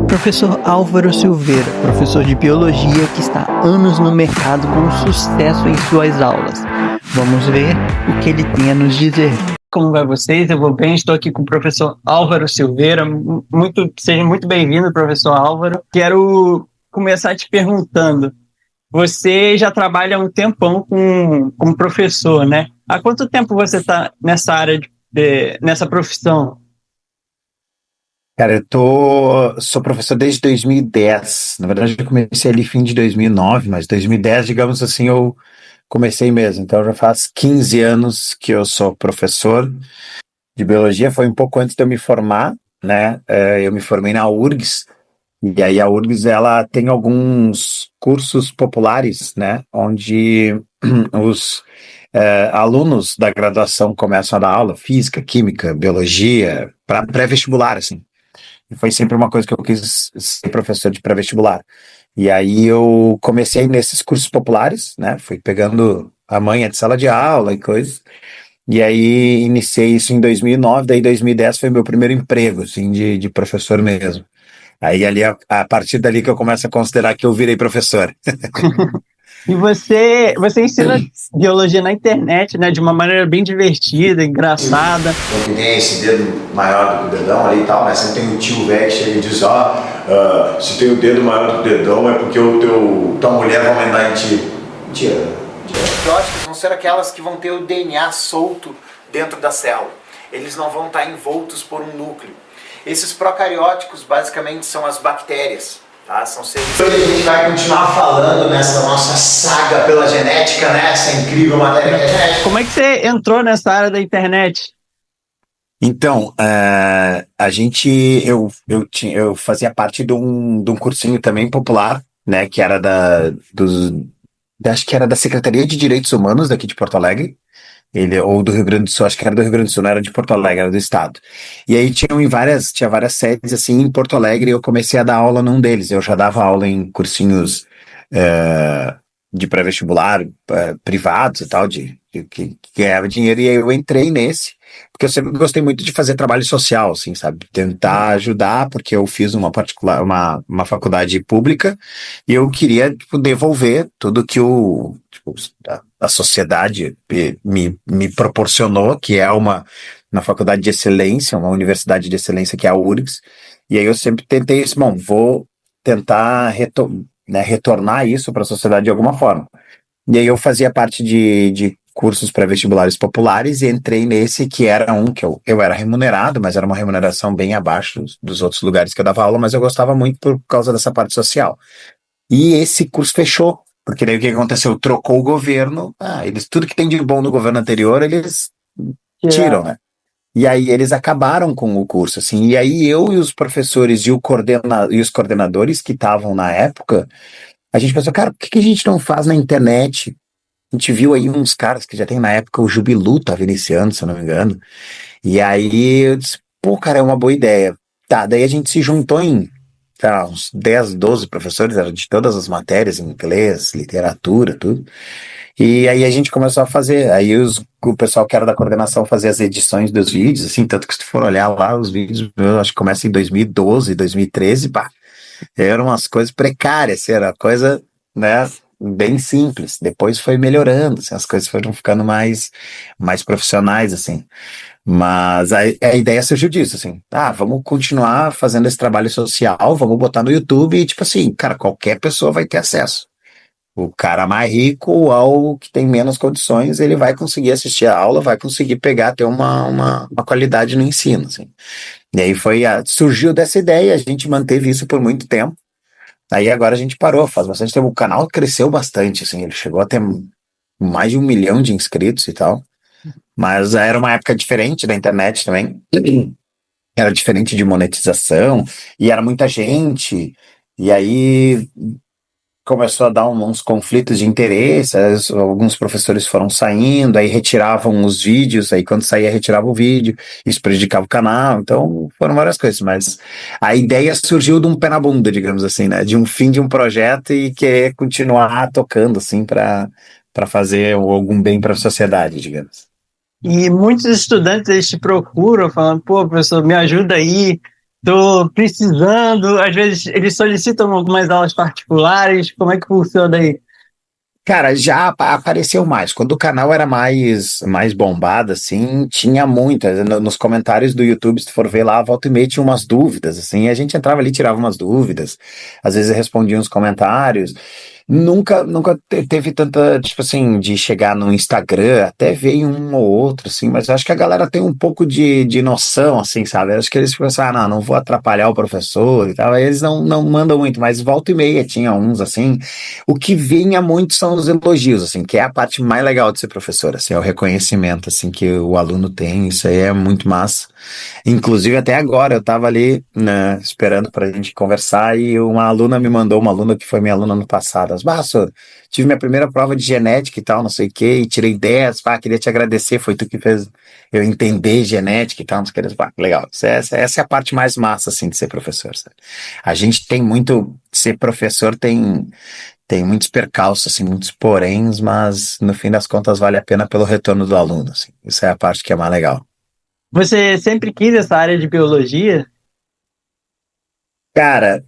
Professor Álvaro Silveira, professor de biologia que está há anos no mercado com sucesso em suas aulas. Vamos ver o que ele tem a nos dizer. Como vai vocês? Eu vou bem, estou aqui com o professor Álvaro Silveira. Seja muito bem-vindo, professor Álvaro. Quero começar te perguntando, você já trabalha há um tempão como professor, né? Há quanto tempo você está nessa área, nessa profissão? Cara, sou professor desde 2010. Na verdade, eu comecei ali fim de 2009, mas 2010, digamos assim, eu comecei mesmo. Então, já faz 15 anos que eu sou professor de biologia. Foi um pouco antes de eu me formar, né? Eu me formei na URGS, e aí a URGS, ela tem alguns cursos populares, né? Onde os alunos da graduação começam a dar aula, física, química, biologia, para pré-vestibular, assim. E foi sempre uma coisa que eu quis ser professor de pré-vestibular. E aí eu comecei nesses cursos populares, né? Fui pegando a manha de sala de aula e coisas. E aí iniciei isso em 2009, daí 2010 foi meu primeiro emprego, assim, de professor mesmo. Aí ali, a partir dali que eu começo a considerar que eu virei professor. E você ensina biologia na internet, né? De uma maneira bem divertida, engraçada. Que tem esse dedo maior do que o dedão ali e tal, mas sempre tem um tio velho que chega e diz, se tem o dedo maior do que o dedão é porque tua mulher vai mandar em ti. Mentira. Procaríoticos vão ser aquelas que vão ter o DNA solto dentro da célula. Eles não vão estar envoltos por um núcleo. Esses procarióticos basicamente são as bactérias. Tá? São seres... Hoje a gente vai continuar falando nessa nossa saga pela genética, né? Essa incrível matéria que é genética. Como é que você entrou nessa área da internet? Então, eu fazia parte de um cursinho também popular, né? Que era acho que era da Secretaria de Direitos Humanos daqui de Porto Alegre. Ou do Rio Grande do Sul, acho que era do Rio Grande do Sul, não era de Porto Alegre, era do estado. E aí tinha várias sedes assim em Porto Alegre, e eu comecei a dar aula num deles. Eu já dava aula em cursinhos de pré-vestibular, privados e tal, que ganhava dinheiro, e aí eu entrei nesse, porque eu sempre gostei muito de fazer trabalho social, assim, sabe? Tentar ajudar, porque eu fiz uma faculdade pública, e eu queria, tipo, devolver tudo que a sociedade me proporcionou, que é uma faculdade de excelência, uma universidade de excelência que é a URGS, e aí eu sempre tentei isso, bom, vou tentar retornar isso para a sociedade de alguma forma. E aí eu fazia parte de cursos pré-vestibulares populares e entrei nesse que era que eu era remunerado, mas era uma remuneração bem abaixo dos outros lugares que eu dava aula, mas eu gostava muito por causa dessa parte social. E esse curso fechou, porque daí o que aconteceu? Trocou o governo, tudo que tem de bom no governo anterior, eles tiram, né? E aí eles acabaram com o curso, assim, e aí eu e os professores e os coordenadores que estavam na época, a gente pensou, cara, por que a gente não faz na internet? A gente viu aí uns caras que já tem na época, o Jubilu tava iniciando, se eu não me engano, e aí eu disse, pô, cara, é uma boa ideia. Tá, daí a gente se juntou em uns 10, 12 professores, era de todas as matérias, inglês, literatura, tudo. E aí a gente começou a fazer, o pessoal que era da coordenação fazia as edições dos vídeos, assim, tanto que se tu for olhar lá os vídeos, eu acho que começa em 2012, 2013, pá, eram umas coisas precárias, assim, era coisa, né, bem simples. Depois foi melhorando, assim, as coisas foram ficando mais profissionais, assim. Mas a ideia surgiu disso, assim, vamos continuar fazendo esse trabalho social, vamos botar no YouTube e, tipo assim, cara, qualquer pessoa vai ter acesso. O cara mais rico ao que tem menos condições, ele vai conseguir assistir a aula, vai conseguir ter uma qualidade no ensino, assim. E aí surgiu dessa ideia, a gente manteve isso por muito tempo. Aí agora a gente parou, faz bastante tempo. O canal cresceu bastante, assim, ele chegou a ter mais de 1 milhão de inscritos e tal. Mas era uma época diferente da internet também. Era diferente de monetização, e era muita gente. E aí começou a dar uns conflitos de interesse, alguns professores foram saindo, aí retiravam os vídeos, aí quando saía retirava o vídeo, isso prejudicava o canal, então foram várias coisas, mas a ideia surgiu de um pé na bunda, digamos assim, né, de um fim de um projeto e querer continuar tocando, assim, para fazer algum bem para a sociedade, digamos. E muitos estudantes eles te procuram falando, pô, professor, me ajuda aí, Tô precisando, às vezes eles solicitam algumas aulas particulares, como é que funciona aí? Cara, já apareceu mais. Quando o canal era mais bombado, assim, tinha muitas. Nos comentários do YouTube, se tu for ver lá, volta e meia tinha umas dúvidas, assim, e a gente entrava ali, tirava umas dúvidas. Às vezes eu respondia uns comentários. Nunca teve tanta, tipo assim, de chegar no Instagram, até veio um ou outro, assim, mas eu acho que a galera tem um pouco de noção, assim, sabe? Eu acho que eles pensam, ah, não vou atrapalhar o professor e tal. Aí eles não mandam muito, mas volta e meia tinha uns, assim. O que vinha muito são os elogios, assim, que é a parte mais legal de ser professor, assim, é o reconhecimento, assim, que o aluno tem, isso aí é muito massa. Inclusive, até agora, eu estava ali, né, esperando para a gente conversar e uma aluna me mandou, uma aluna que foi minha aluna no passado, Sor, tive minha primeira prova de genética e tal, não sei o quê, e tirei 10, queria te agradecer, foi tu que fez eu entender genética e tal, não sei o que, legal. Essa é a parte mais massa, assim, de ser professor, sabe? A gente tem muito, ser professor tem muitos percalços, assim, muitos poréns, mas no fim das contas vale a pena pelo retorno do aluno, assim. Isso é a parte que é mais legal. Você sempre quis essa área de biologia? Cara,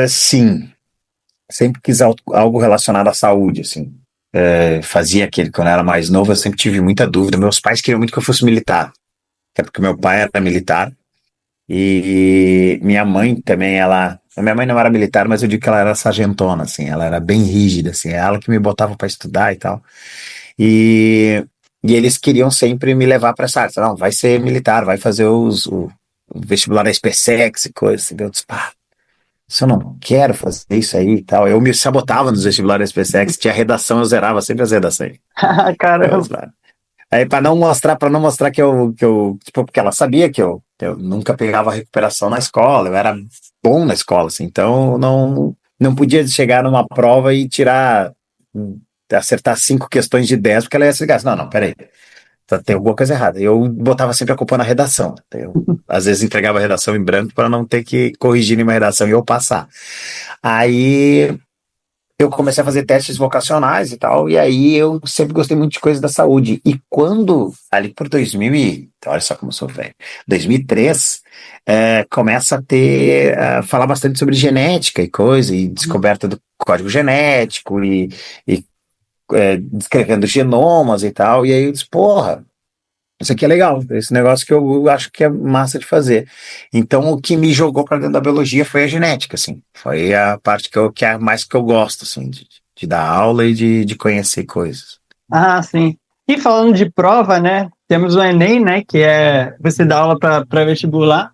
sim, sempre quis algo relacionado à saúde, assim. Fazia aquele, quando eu era mais novo, eu sempre tive muita dúvida. Meus pais queriam muito que eu fosse militar, até porque meu pai era militar e minha mãe também, ela. Minha mãe não era militar, mas eu digo que ela era sargentona, assim, ela era bem rígida, assim, ela que me botava para estudar e tal. E, e eles queriam sempre me levar para essa área. Não, vai ser militar, vai fazer o vestibular da SpaceX e coisa assim. Eu disse, pá, se eu não quero fazer isso aí e tal. Eu me sabotava nos vestibulares da SpaceX, tinha redação, eu zerava sempre as redações. Eu, Caramba. aí para não mostrar tipo, porque ela sabia que eu nunca pegava recuperação na escola, eu era bom na escola, assim, então não podia chegar numa prova e acertar 5 questões de 10 porque ela ia se ligar. Não, peraí, tem alguma coisa errada. Eu botava sempre a culpa na redação. Eu, às vezes entregava a redação em branco para não ter que corrigir nenhuma redação e eu passar. Aí eu comecei a fazer testes vocacionais e tal, e aí eu sempre gostei muito de coisas da saúde. E quando, ali por 2000 olha só como eu sou velho, 2003, começa a falar bastante sobre genética e coisa, e descoberta do código genético, e descrevendo genomas e tal, e aí eu disse, porra, isso aqui é legal, esse negócio que eu acho que é massa de fazer. Então, o que me jogou para dentro da biologia foi a genética, assim. Foi a parte que é mais que eu gosto, assim, de dar aula e de conhecer coisas. Ah, sim. E falando de prova, né? Temos o Enem, né? Que é você dá aula para vestibular.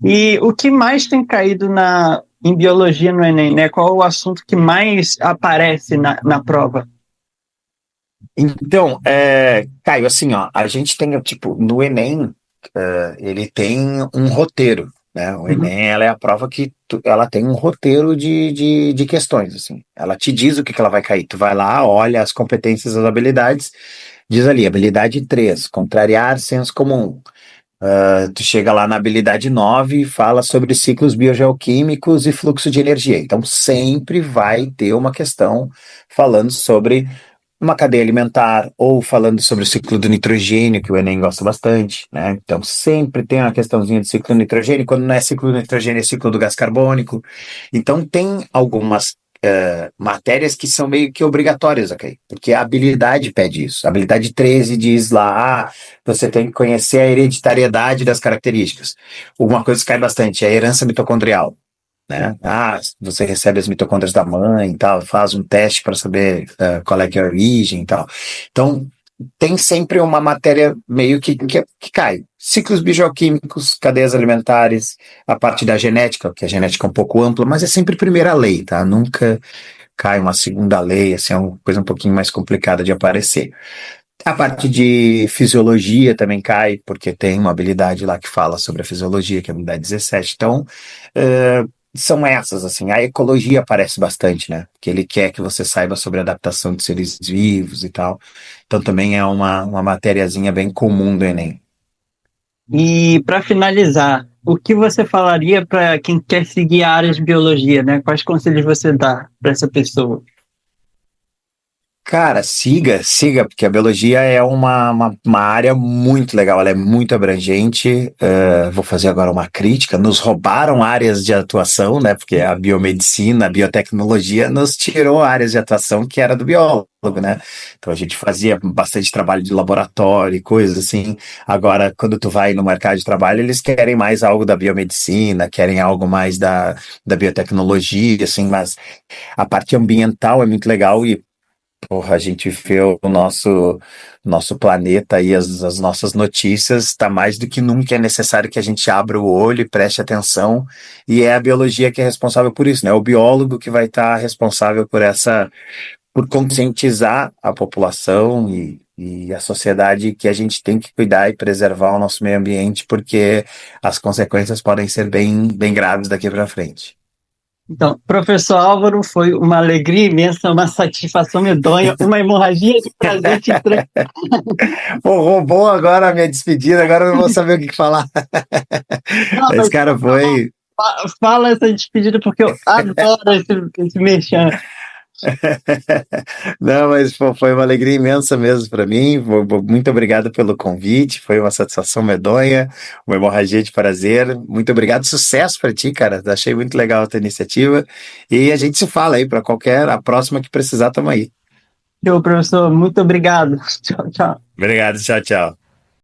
E o que mais tem caído em biologia no Enem, né? Qual o assunto que mais aparece na prova? Então, Caio, assim, ó, a gente tem, tipo, no Enem, ele tem um roteiro, né? O Uhum. Enem, ela é a prova que ela tem um roteiro de questões, assim. Ela te diz o que ela vai cair. Tu vai lá, olha as competências, as habilidades, diz ali, habilidade 3 contrariar senso comum. Tu chega lá na habilidade 9 e fala sobre ciclos biogeoquímicos e fluxo de energia. Então, sempre vai ter uma questão falando sobre uma cadeia alimentar ou falando sobre o ciclo do nitrogênio, que o Enem gosta bastante, né? Então, sempre tem uma questãozinha de ciclo do nitrogênio. Quando não é ciclo do nitrogênio, é ciclo do gás carbônico. Então, tem algumas matérias que são meio que obrigatórias, ok? Porque a habilidade pede isso. A habilidade 13 diz lá, você tem que conhecer a hereditariedade das características. Uma coisa que cai bastante é a herança mitocondrial, né? Você recebe as mitocôndrias da mãe e tal, faz um teste para saber qual é que é a origem e tal. Então, tem sempre uma matéria meio que cai. Ciclos bioquímicos, cadeias alimentares, a parte da genética, que a genética é um pouco ampla, mas é sempre primeira lei, tá? Nunca cai uma segunda lei, assim, é uma coisa um pouquinho mais complicada de aparecer. A parte de fisiologia também cai, porque tem uma habilidade lá que fala sobre a fisiologia, que é a habilidade 17. Então, eh, são essas, assim. A ecologia aparece bastante, né? Que ele quer que você saiba sobre a adaptação de seres vivos e tal. Então, também é uma matériazinha bem comum do Enem. E para finalizar, o que você falaria para quem quer seguir a área de biologia, né? Quais conselhos você dá para essa pessoa? Cara, siga, porque a biologia é uma área muito legal, ela é muito abrangente. Vou fazer agora uma crítica. Nos roubaram áreas de atuação, né? Porque a biomedicina, a biotecnologia nos tirou áreas de atuação que era do biólogo, né? Então a gente fazia bastante trabalho de laboratório e coisas assim. Agora, quando tu vai no mercado de trabalho, eles querem mais algo da biomedicina, querem algo mais da biotecnologia, assim, mas a parte ambiental é muito legal e porra, a gente vê o nosso planeta e as nossas notícias, está mais do que nunca é necessário que a gente abra o olho e preste atenção, e é a biologia que é responsável por isso, né? O biólogo que vai estar responsável por conscientizar a população e a sociedade que a gente tem que cuidar e preservar o nosso meio ambiente, porque as consequências podem ser bem graves daqui para frente. Então, professor Álvaro, foi uma alegria imensa, uma satisfação medonha, uma hemorragia de prazer te entregar. Pô, roubou agora a minha despedida, agora eu não vou saber o que falar. Não, Esse mas cara foi. fala essa despedida porque eu adoro esse merchan. Não, mas pô, foi uma alegria imensa mesmo para mim. Muito obrigado pelo convite. Foi uma satisfação medonha, uma hemorragia de prazer. Muito obrigado, sucesso para ti, cara. Achei muito legal a tua iniciativa. E a gente se fala aí para a próxima que precisar, tamo aí. Professor, muito obrigado. Tchau, tchau. Obrigado, tchau, tchau.